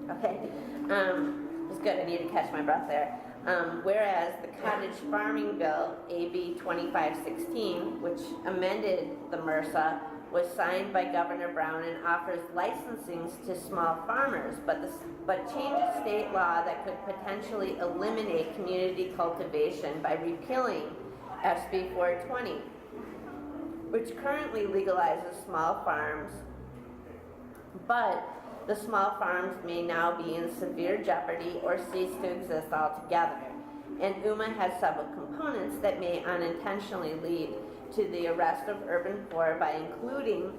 Okay, it's good. I need to catch my breath there. Whereas the Cottage Farming Bill, AB 2516, which amended the MRSA, was signed by Governor Brown and offers licensings to small farmers, but changes state law that could potentially eliminate community cultivation by repealing SB 420, which currently legalizes small farms, but the small farms may now be in severe jeopardy or cease to exist altogether. And UMA has several components that may unintentionally lead to the arrest of urban poor by including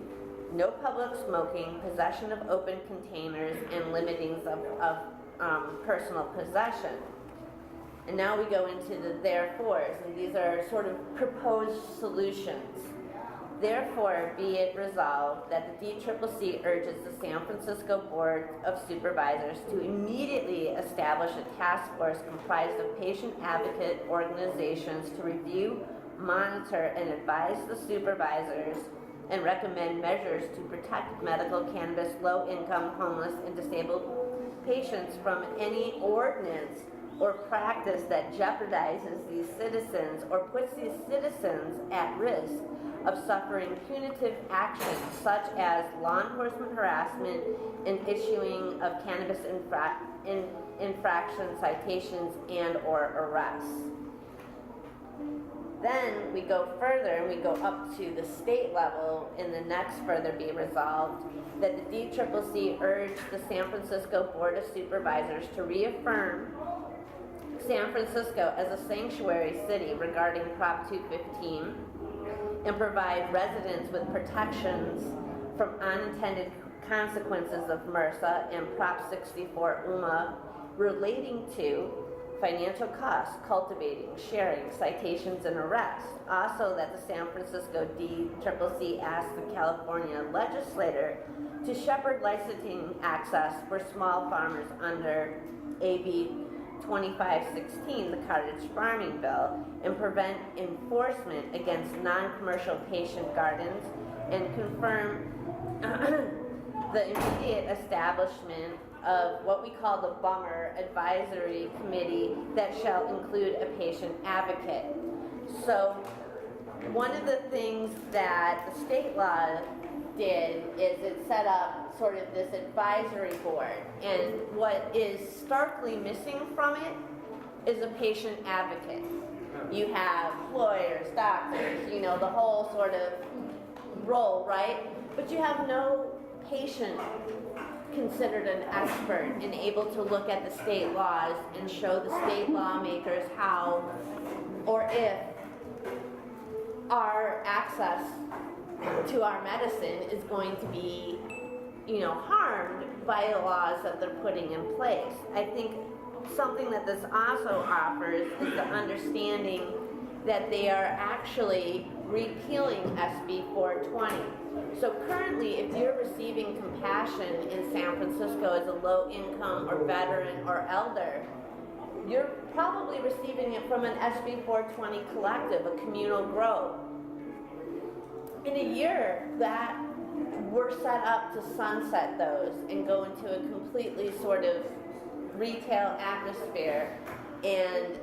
no public smoking, possession of open containers, and limitings of personal possession. And now we go into the therefores, and these are sort of proposed solutions. Therefore, be it resolved that the DCCC urges the San Francisco Board of Supervisors to immediately establish a task force comprised of patient advocate organizations to review, monitor, and advise the supervisors and recommend measures to protect medical cannabis low-income, homeless, and disabled patients from any ordinance or practice that jeopardizes these citizens or puts these citizens at risk of suffering punitive actions such as law enforcement harassment and issuing of cannabis infraction citations and or arrests. Then we go further and we go up to the state level, and the next further be resolved that the DCCC urge the San Francisco Board of Supervisors to reaffirm San Francisco as a sanctuary city regarding Prop 215 and provide residents with protections from unintended consequences of MRSA and Prop 64 UMA relating to financial costs, cultivating, sharing, citations, and arrests. Also, that the San Francisco DCCC asks the California legislator to shepherd licensing access for small farmers under AB 2516, the Cottage Farming Bill, and prevent enforcement against non-commercial patient gardens, and confirm the immediate establishment of what we call the Bummer Advisory Committee that shall include a patient advocate. So one of the things that the state law did is it set up sort of this advisory board, and what is starkly missing from it is a patient advocate. You have lawyers, doctors, you know, the whole sort of role, right? But you have no patient considered an expert and able to look at the state laws and show the state lawmakers how or if our access to our medicine is going to be, you know, harmed by the laws that they're putting in place. I think something that this also offers is the understanding that they are actually repealing SB 420. So currently, if you're receiving compassion in San Francisco as a low income or veteran or elder, you're probably receiving it from an SB 420 collective, a communal grow. In a year that we're set up to sunset those and go into a completely sort of retail atmosphere and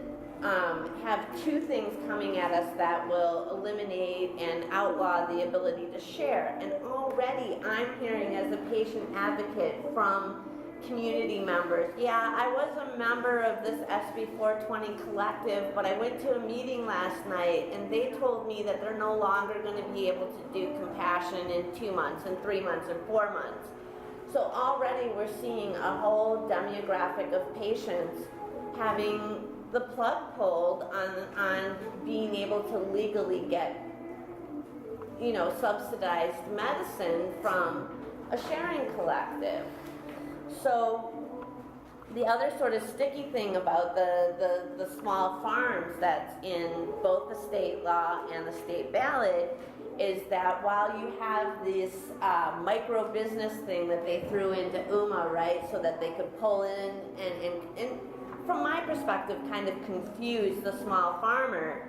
have two things coming at us that will eliminate and outlaw the ability to share. And already I'm hearing as a patient advocate from community members, yeah, I was a member of this SB 420 collective, but I went to a meeting last night and they told me that they're no longer going to be able to do compassion in 2 months and 3 months and 4 months. So already we're seeing a whole demographic of patients having the plug pulled on being able to legally get, you know, subsidized medicine from a sharing collective. So the other sort of sticky thing about the small farms that's in both the state law and the state ballot is that while you have this micro business thing that they threw into UMA, right, so that they could pull in and from my perspective kind of confuse the small farmer,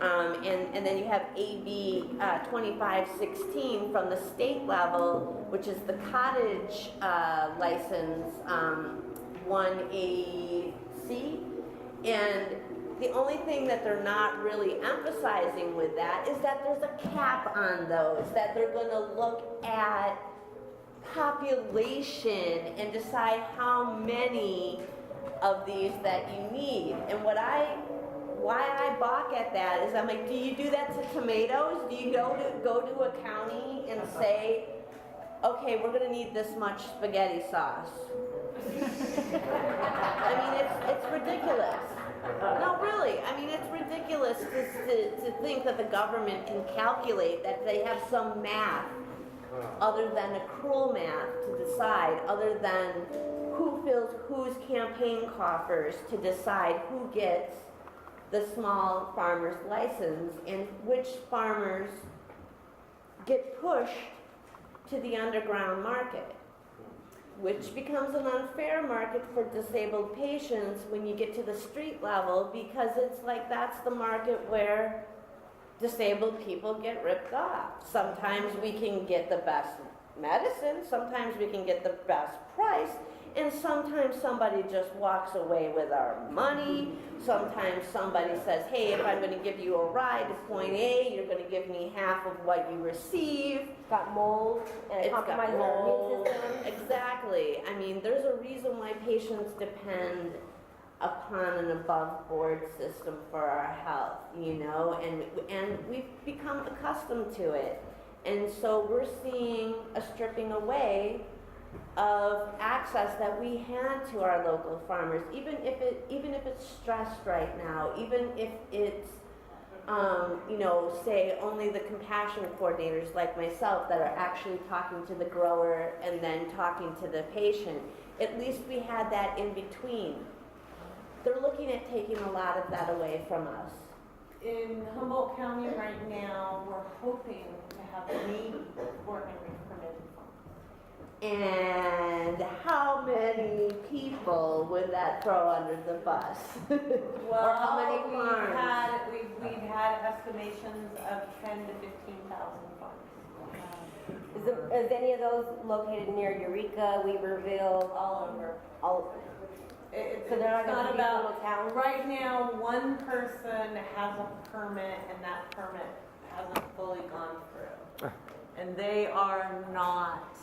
And then you have AB 2516 from the state level, which is the cottage license 1AC. And the only thing that they're not really emphasizing with that is that there's a cap on those, that they're going to look at population and decide how many of these that you need. And why I balk at that is I'm like, do you do that to tomatoes? Do you go to a county and say, okay, we're going to need this much spaghetti sauce? I mean, it's ridiculous. No, really. I mean, it's ridiculous to think that the government can calculate, that they have some math other than accrual math to decide, other than who fills whose campaign coffers to decide who gets the small farmer's license and which farmers get pushed to the underground market, which becomes an unfair market for disabled patients when you get to the street level, because it's like that's the market where disabled people get ripped off. Sometimes we can get the best medicine, sometimes we can get the best price, and sometimes somebody just walks away with our money. Sometimes somebody says, hey, if I'm going to give you a ride to point A, you're going to give me half of what you receive. It's got mold and it compromises our immune system. Exactly. I mean, there's a reason why patients depend upon an above board system for our health, you know, and we've become accustomed to it. And so we're seeing a stripping away of access that we had to our local farmers, even if it's stressed right now, even if it's you know, say only the compassion coordinators like myself that are actually talking to the grower and then talking to the patient. At least we had that in between. They're looking at taking a lot of that away from us. In Humboldt County right now, we're hoping to have 8 ordinary permitted farms. And how many people would that throw under the bus? Well, or how many farms? We've had estimations of 10 to 15,000 farms. Is any of those located near Eureka, Weaverville? All over. So they're not going to be little towns? Right now, one person has a permit, and that permit hasn't fully gone through. And they are not,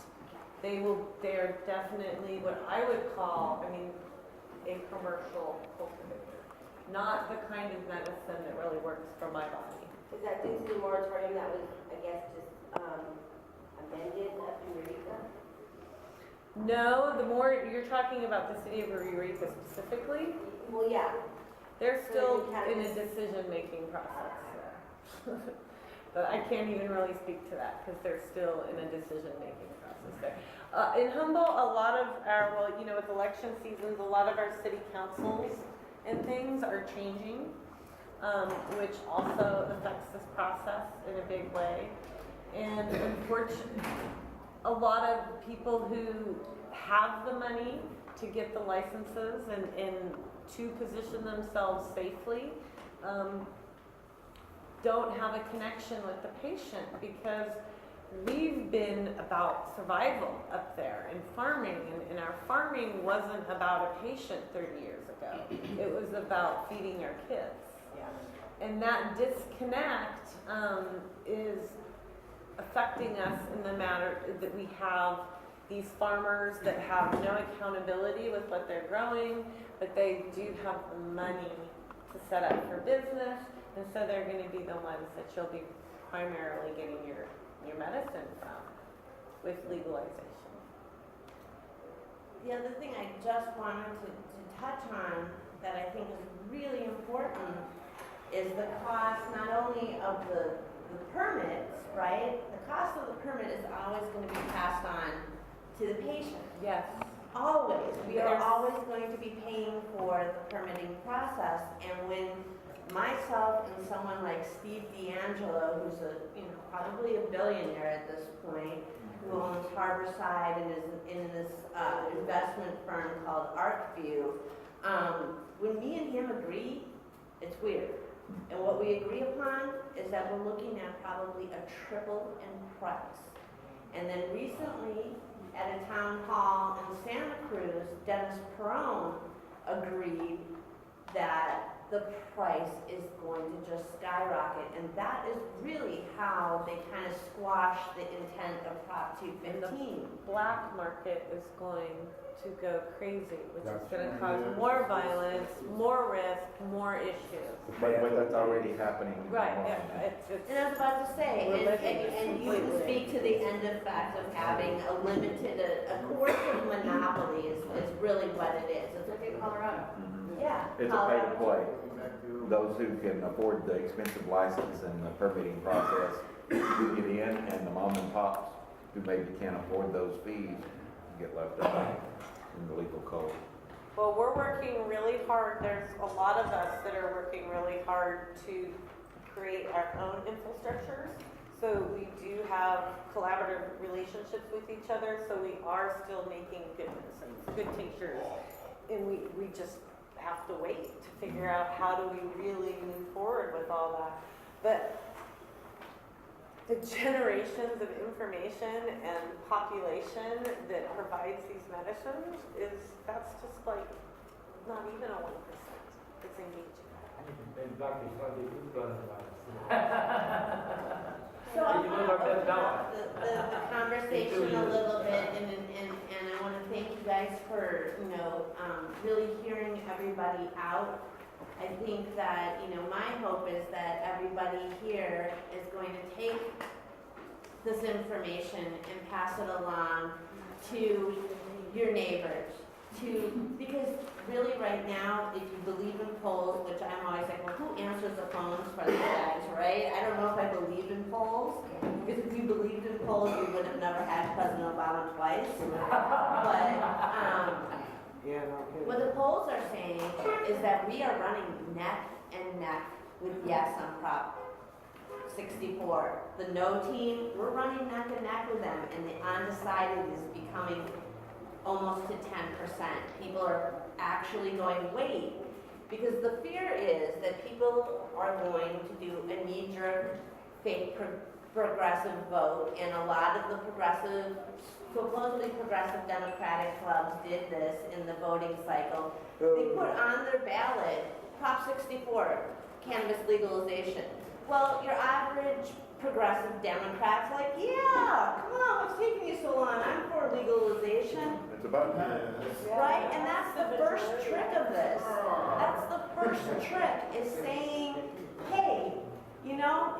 they're definitely what I would call, I mean, a commercial cultivator. Not the kind of medicine that really works for my body. Is that due to the moratorium that was, I guess, just amended up in Eureka? No, the more you're talking about the city of Eureka specifically, Well, yeah. they're still in a decision-making process. But I can't even really speak to that because they're still in a decision-making process there. In Humboldt, a lot of our, well, you know, with election seasons, a lot of our city councils and things are changing, which also affects this process in a big way. And unfortunately, a lot of people who have the money to get the licenses and to position themselves safely don't have a connection with the patient, because we've been about survival up there and farming, and our farming wasn't about a patient 30 years ago. It was about feeding our kids. Yeah. And that disconnect is affecting us in the matter that we have these farmers that have no accountability with what they're growing, but they do have the money to set up for business, and so they're going to be the ones that you'll be primarily getting your medicine from with legalization. The other thing I just wanted to touch on that I think is really important is the cost not only of the permits, right? The cost of the permit is always going to be passed on to the patient. Yes. Always. We are always going to be paying for the permitting process. And when myself and someone like Steve D'Angelo, who's probably a billionaire at this point, who owns Harborside and is in this investment firm called ArcView, when me and him agree, it's weird. And what we agree upon is that we're looking at probably a triple in price. And then recently, at a town hall in Santa Cruz, Dennis Perone agreed that the price is going to just skyrocket. And that is really how they kind of squash the intent of Prop 215. Black market is going to go crazy, which is That's gonna right. cause more violence, more risk, more issues. But that's already happening. Right, yeah, it's, And I was about to say, We're living and you completely. speak to the end effect of having a limited, a coercive monopoly is really what it is. It's Look at Colorado. Mhm. Yeah. It's a pay to play. Exactly. Those who can afford the expensive license and the permitting process do get in, and the mom and pops who maybe can't afford those fees get left out in the legal code. well, we're working really hard. There's a lot of us that are working really hard to create our own infrastructures. So we do have collaborative relationships with each other, so we are still making good medicines, good tinctures. And we just have to wait to figure out how do we really move forward with all that. But the generations of information and population that provides these medicines that's just like not even a 1%. It's engaging. So I want to open up the conversation a little bit, and I want to thank you guys for, really hearing everybody out. I think that, my hope is that everybody here is going to take this information and pass it along to your neighbors, because really right now, if you believe in polls, which I'm always like, well, who answers the phones for these guys, right? I don't know if I believe in polls, because if you believed in polls, we would have never had President Obama twice. But what the polls are saying is that we are running neck and neck with yes on Prop 64. The no team, we're running neck and neck with them, and the undecided is becoming almost to 10%. People are actually going, wait, because the fear is that people are going to do a knee-jerk, fake progressive vote, and a lot of the supposedly progressive Democratic clubs did this in the voting cycle. They put on their ballot Prop 64, cannabis legalization. Well, your average progressive Democrat's like, yeah, come on, what's taking you so long? I'm for legalization. It's about time. Right? And that's the first trick of this. That's the first trick, is saying, hey,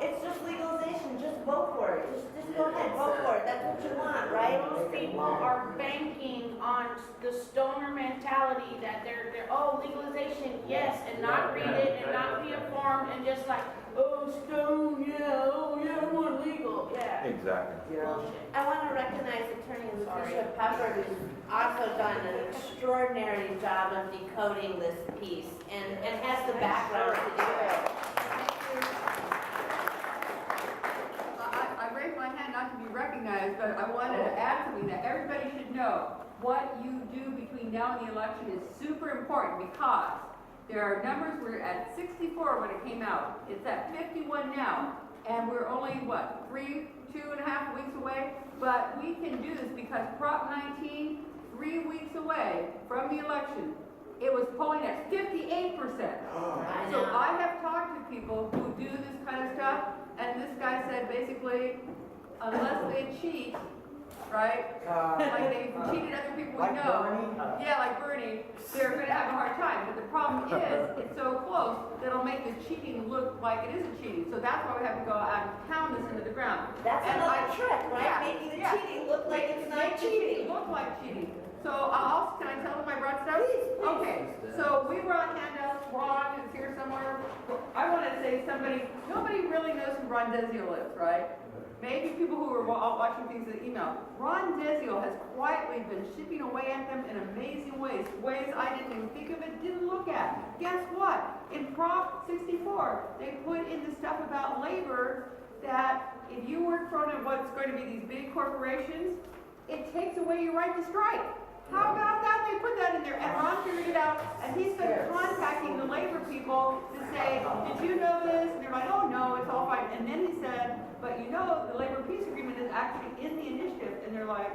it's just legalization, just vote for it. Just go ahead, vote for it. That's what you want, right? Most people are banking on the stoner mentality that they're legalization, yes, and not read it and not be informed and just like, oh, stone, yeah, I want legal, yeah. Exactly. Bullshit. I want to recognize Attorney Lucia Pepper, who's also done an extraordinary job of decoding this piece and has the background to do it. I raised my hand not to be recognized, but I wanted to add something that everybody should know. What you do between now and the election is super important, because there are numbers. We're at 64 when it came out. It's at 51 now. And we're only, 2.5 weeks away? But we can do this because Prop 19, 3 weeks away from the election, it was polling at 58%. So I have talked to people who do this kind of stuff, and this guy said basically, unless they cheat, right? Like they cheated other people we know. Yeah, like Bernie, they're going to have a hard time. But the problem is, it's so close that it'll make the cheating look like it isn't cheating. So that's why we have to go out and pound this into the ground. That's another trick, right? Yeah, Making the yeah. cheating look like it's not cheating. Look like cheating. So can I tell them I brought stuff? Please. Okay, so we brought handouts. Ron is here somewhere. I want to say nobody really knows who Ron Desio is, right? Maybe people who are watching things in the email. Ron Desio has quietly been chipping away at them in amazing ways I didn't even think of it, didn't look at. Guess what? In Prop 64, they put in the stuff about labor that if you work for what's going to be these big corporations, it takes away your right to strike. How about that? They put that in there, and Ron figured it out, and he's been contacting the labor people to say, did you know this? And they're like, oh no, it's all fine. And then he said, but you know, the labor peace agreement is actually in the initiative. And they're like,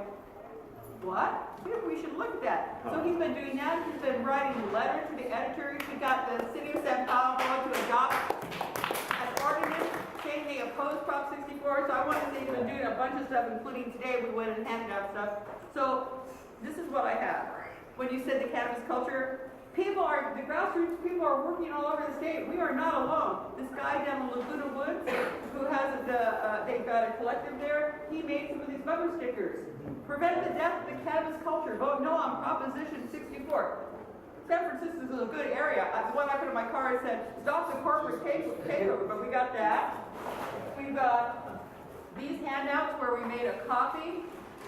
what? Maybe we should look at that. So he's been doing that. He's been writing letters to the editors. He got the city of San Paulo to adopt an ordinance saying they oppose Prop 64. So I want to say he's been doing a bunch of stuff, including today we went and handed out stuff. So this is what I have. When you said the cannabis culture, the grassroots people are working all over the state. We are not alone. This guy down in Laguna Woods, who has they've got a collective there, he made some of these bumper stickers. Prevent the death of the cannabis culture. Vote no on Proposition 64. San Francisco is a good area. The one I put in my car said, stop the corporate takeover, but we got that. We've got these handouts where we made a copy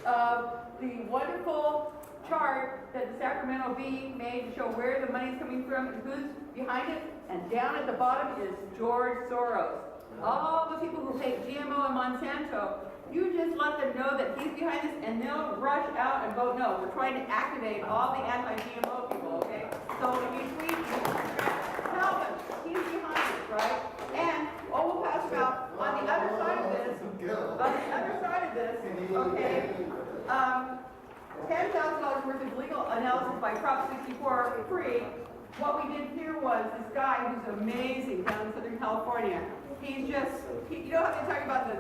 of the wonderful chart that the Sacramento Bee made to show where the money's coming from and who's behind it. And down at the bottom is George Soros. All the people who hate GMO and Monsanto, you just let them know that he's behind this and they'll rush out and vote no. We're trying to activate all the anti-GMO people, okay? So if you tweet, tell them he's behind this, right? And, we'll pass them out on the other side of this, okay, $10,000 worth of legal analysis by Prop 64 free. What we did here was this guy who's amazing down in Southern California. He's just, you know how they talk about the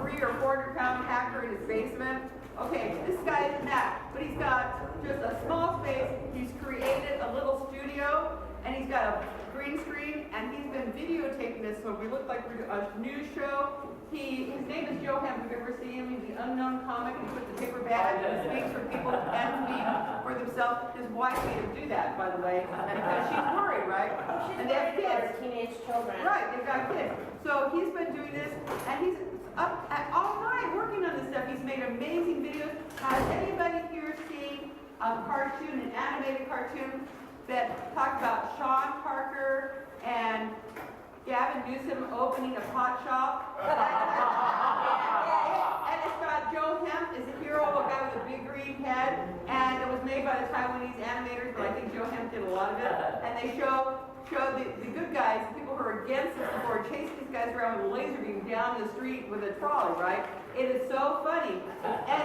300 or 400 pound hacker in his basement? Okay, this guy isn't that, but he's got just a small space. He's created a little studio, and he's got a green screen, and he's been videotaping this so we look like we're doing a news show. His name is Joe Hemp. If you've ever seen him, he's the unknown comic. He puts the paper bag and speaks for people who can't speak for themselves. His wife made him do that, by the way, because she's worried, right? And they have kids. Teenage children. Right, they've got kids. So he's been doing this, and he's up all night working on this stuff. He's made amazing videos. Has anybody here seen a cartoon, an animated cartoon that talked about Sean Parker and Gavin Newsom opening a pot shop? And it's got Joe Hemp is a hero, a guy with a big green head, and it was made by the Taiwanese animators, but I think Joe Hemp did a lot of it. And they show the good guys, the people who are against it, who are chasing these guys around with a laser beam down the street with a trolley, right? It is so funny.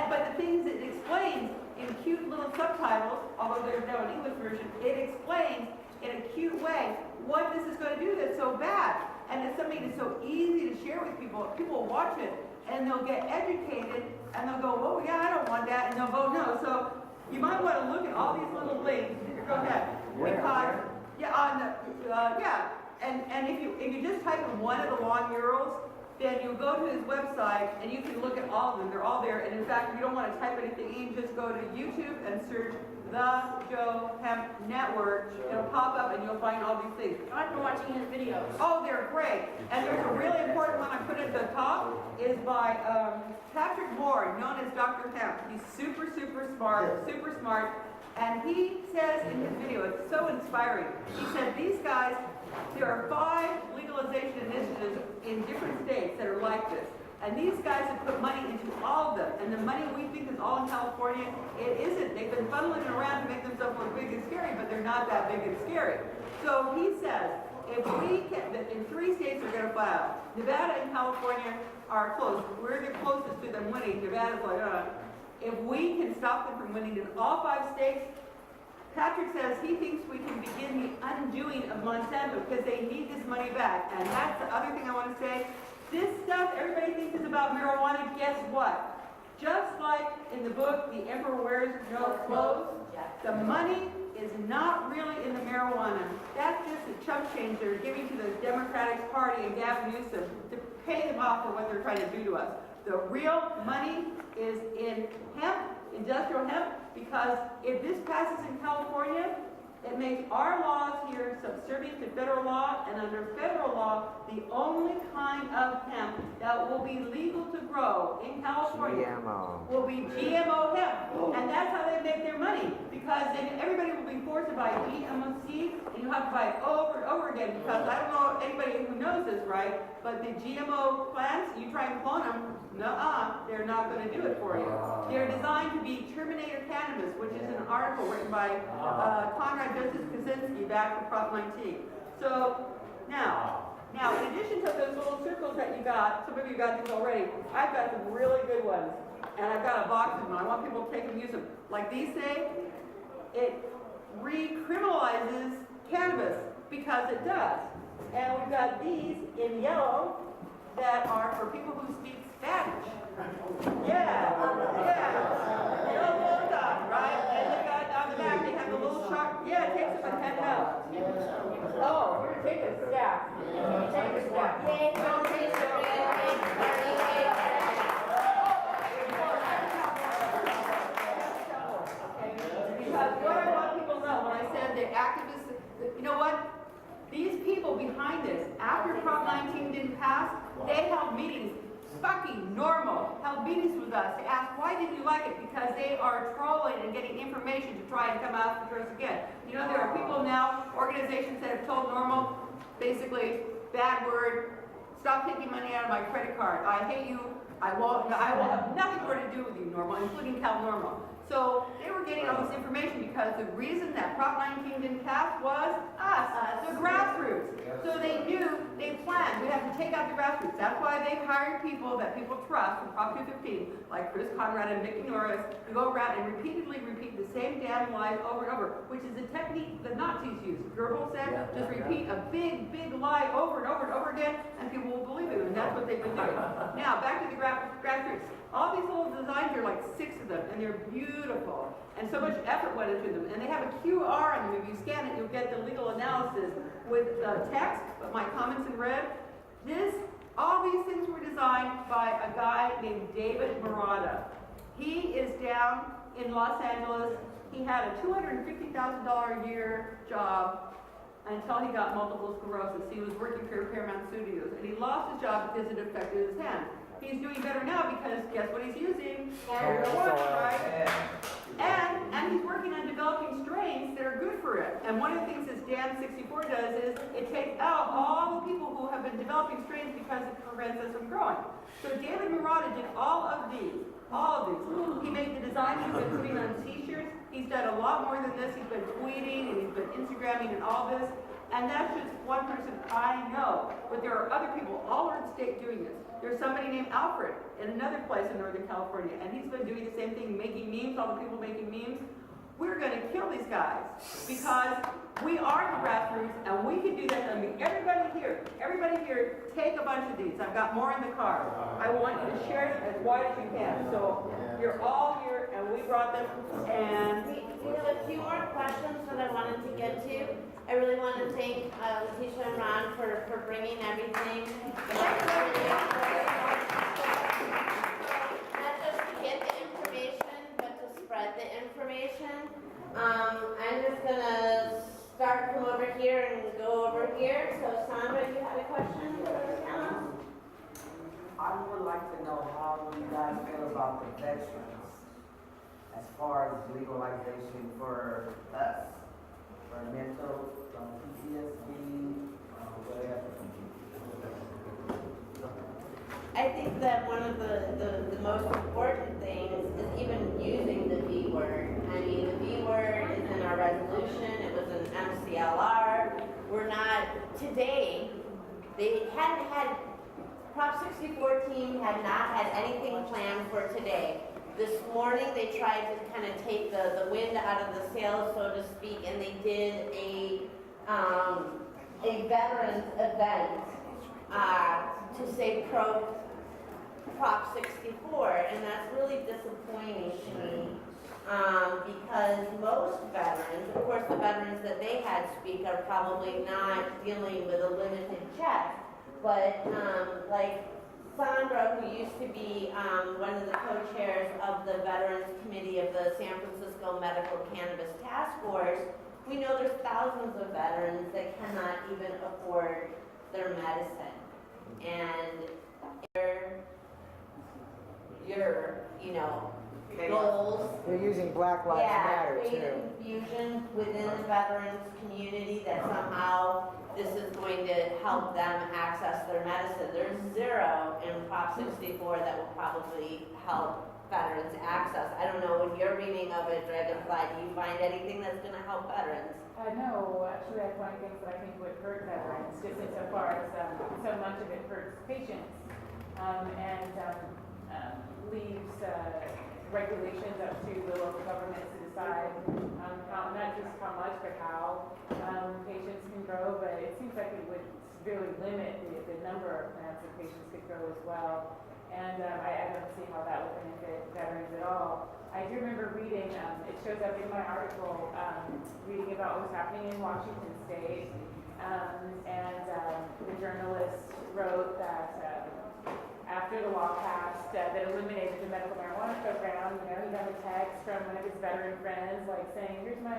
But the things it explains in cute little subtitles, although there's no English version, it explains in a cute way what this is going to do that's so bad. And it's something that's so easy to share with people. People watch it and they'll get educated and they'll go, oh yeah, I don't want that, and they'll vote no. So you might want to look at all these little links. Go ahead. Because and if you just type in one of the long URLs, then you go to his website and you can look at all of them. They're all there. And in fact, if you don't want to type anything in, just go to YouTube and search The Joe Hemp Network. It'll pop up and you'll find all these things. I've been watching his videos. Oh, they're great. And there's a really important one I put at the top is by Patrick Moore, known as Dr. Hemp. He's super smart. And he says in his video, it's so inspiring. He said, these guys, there are 5 legalization initiatives in different states that are like this. And these guys have put money into all of them. And the money we think is all in California, it isn't. They've been funneling it around to make themselves look big and scary, but they're not that big and scary. So he says, if we can, in 3 states are going to file. Nevada and California are close. We're the closest to them winning. Nevada's like, If we can stop them from winning in all 5 states, Patrick says he thinks we can begin the undoing of Monsanto because they need this money back. And that's the other thing I want to say. This stuff everybody thinks is about marijuana. Guess what? Just like in the book, The Emperor Wears No Clothes, the money is not really in the marijuana. That's just a chump change they're giving to the Democratic Party and Gavin Newsom to pay them off for what they're trying to do to us. The real money is in hemp, industrial hemp, because if this passes in California, it makes our laws here subservient to federal law, and under federal law, the only kind of hemp that will be legal to grow in California will be GMO hemp. And that's how they make their money, because then everybody will be forced to buy GMO seeds, and you have to buy it over and over again, because I don't know anybody who knows this, right? But the GMO plants, you try and clone them, they're not going to do it for you. They're designed to be Terminator cannabis, which is an article written by Conrad Justice Kaczynski back to Prop 19. So now, in addition to those little circles that you got, some of you got these already, I've got some really good ones. And I've got a box of them. I want people to take them and use them. Like these say, it recriminalizes cannabis because it does. And we've got these in yellow that are for people who speak Spanish. Yeah. Yellow well done, right? And they got on the back, they have the little sharp. Yeah, it takes them a 10 out. Oh, we're going to take a stack. Take a stack. Yay, don't taste the Because what I want people to know, when I said the activists, you know what? These people behind this, after Prop 19 didn't pass, they held meetings, fucking normal, held meetings with us to ask, why didn't you like it? Because they are trolling and getting information to try and come after us again. You know, there are people now, organizations that have told normal, basically, bad word, stop taking money out of my credit card. I hate you. I will have nothing more to do with you, normal, including Cal Normal. So they were getting all this information because the reason that Prop 19 didn't pass was us, the grassroots. So they knew, they planned, we have to take out the grassroots. That's why they hired people that people trust from Prop 215, like Chris Conrad and Mickey Norris, to go around and repeatedly repeat the same damn lies over and over, which is a technique the Nazis used. Goebbels said, just repeat a big, big lie over and over and over again, and people will believe it, and that's what they've been doing. Now, back to the grassroots. All these little designs, there are like 6 of them, and they're beautiful. And so much effort went into them. And they have a QR on them. If you scan it, you'll get the legal analysis with text, but my comments in red. All these things were designed by a guy named David Murata. He is down in Los Angeles. He had a $250,000 a year job until he got multiple sclerosis. He was working for Paramount Studios, and he lost his job because it affected his hand. He's doing better now because guess what he's using? Right? And he's working on developing strains that are good for it. And one of the things this Dan64 does is it takes out all the people who have been developing strains because it prevents us from growing. So David Murata did all of these. He made the designs he's been putting on t-shirts. He's done a lot more than this. He's been tweeting and he's been Instagramming and all this. And that's just one person I know. But there are other people all over the state doing this. There's somebody named Alfred in another place in Northern California, and he's been doing the same thing, making memes, all the people making memes. We're going to kill these guys because we are the grassroots, and we can do that. I mean, everybody here, take a bunch of these. I've got more in the car. I want you to share them as wide as you can. So you're all here, and we brought them, and we have a few more questions that I wanted to get to. I really want to thank Letitia and Ron for bringing everything. Not just to get the information, but to spread the information. I'm just going to start from over here and go over here. So Sandra, you have a question for the panel? I would like to know how you guys feel about the veterans as far as legalization for us, for mental PTSD, whatever. I think that one of the most important things is even using the V word. I mean, the V word is in our resolution, it was in MCLR. We're not, today, they hadn't had, Prop 64 team had not had anything planned for today. This morning, they tried to kind of take the wind out of the sails, so to speak, and they did a veterans event to say Prop 64, and that's really disappointing to me because most veterans, of course the veterans that they had speak are probably not dealing with a limited check, but like Sandra, who used to be one of the co-chairs of the Veterans Committee of the San Francisco Medical Cannabis Task Force, we know there's thousands of veterans that cannot even afford their medicine. And your goals. They're using Black Lives Matter create too. confusion within the veterans community that somehow this is going to help them access their medicine. There's zero in Prop 64 that will probably help veterans access. I don't know, when you're reading of it, Dragonfly, do you find anything that's gonna help veterans? No, actually, I find things that I think would hurt veterans, just insofar as so much of it hurts patients and leaves regulations up to the local governments to decide how, not just how much, but how patients can grow. But it seems like it would severely limit the number of plants that patients could grow as well. And I don't see how that would benefit veterans at all. I do remember reading, it shows up in my article, reading about what was happening in Washington State. The journalist wrote that after the law passed that eliminated the medical marijuana program, you know, he got a text from one of his veteran friends, like saying, here's my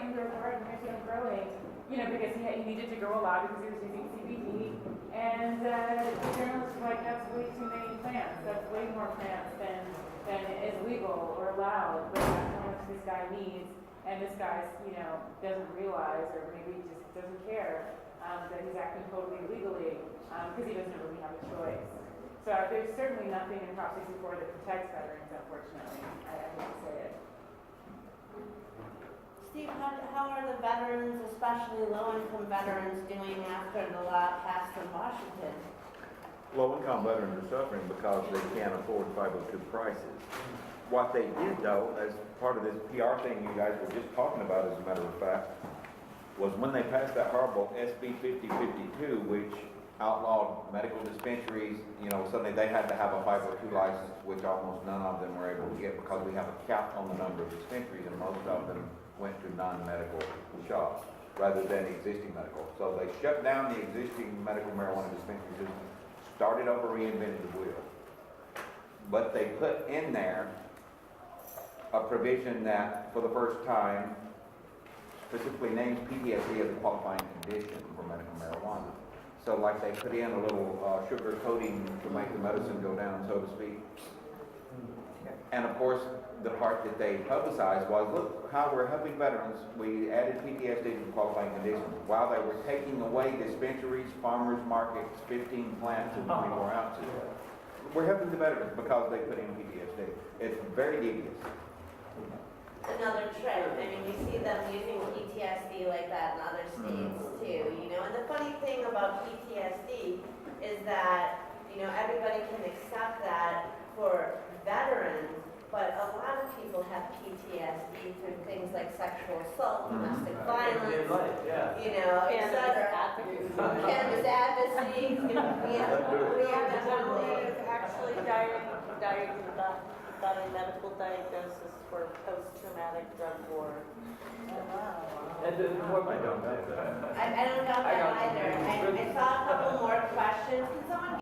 indoor garden, here's what I'm growing. You know, because he needed to grow a lot because he was using CBD. And the journalist was like, that's way too many plants. That's way more plants than is legal or allowed. But that's how much this guy needs. And this guy's, you know, doesn't realize, or maybe just doesn't care, that he's acting totally illegally because he doesn't really have a choice. So there's certainly nothing in Prop 64 that protects veterans, unfortunately. I hate to say it. Steve, how are the veterans, especially low-income veterans, doing after the law passed in Washington? Low-income veterans are suffering because they can't afford 502 prices. What they did, though, as part of this PR thing you guys were just talking about, as a matter of fact, was when they passed that horrible SB 5052, which outlawed medical dispensaries, you know, suddenly they had to have a 502 license, which almost none of them were able to get because we have a cap on the number of dispensaries, and most of them went to non-medical shops rather than existing medical. So they shut down the existing medical marijuana dispensary system, started over, reinvented the wheel. But they put in there a provision that, for the first time, specifically names PTSD as a qualifying condition for medical marijuana. So like they put in a little sugar coating to make the medicine go down, so to speak. And of course, the part that they publicized was, look how we're helping veterans. We added PTSD to the qualifying conditions. While they were taking away dispensaries, farmers markets, 15 plants and 24 ounces. We're helping the veterans because they put in PTSD. It's very devious. Another trick. I mean, you see them using PTSD like that in other states too, you know. And the funny thing about PTSD is that, you know, everybody can accept that for veterans, but a lot of people have PTSD through things like sexual assault, domestic violence, you know, etc. Cannabis advocacy. We have Actually got a medical diagnosis for post-traumatic drug war. I don't know that either. I saw a couple more questions. Can someone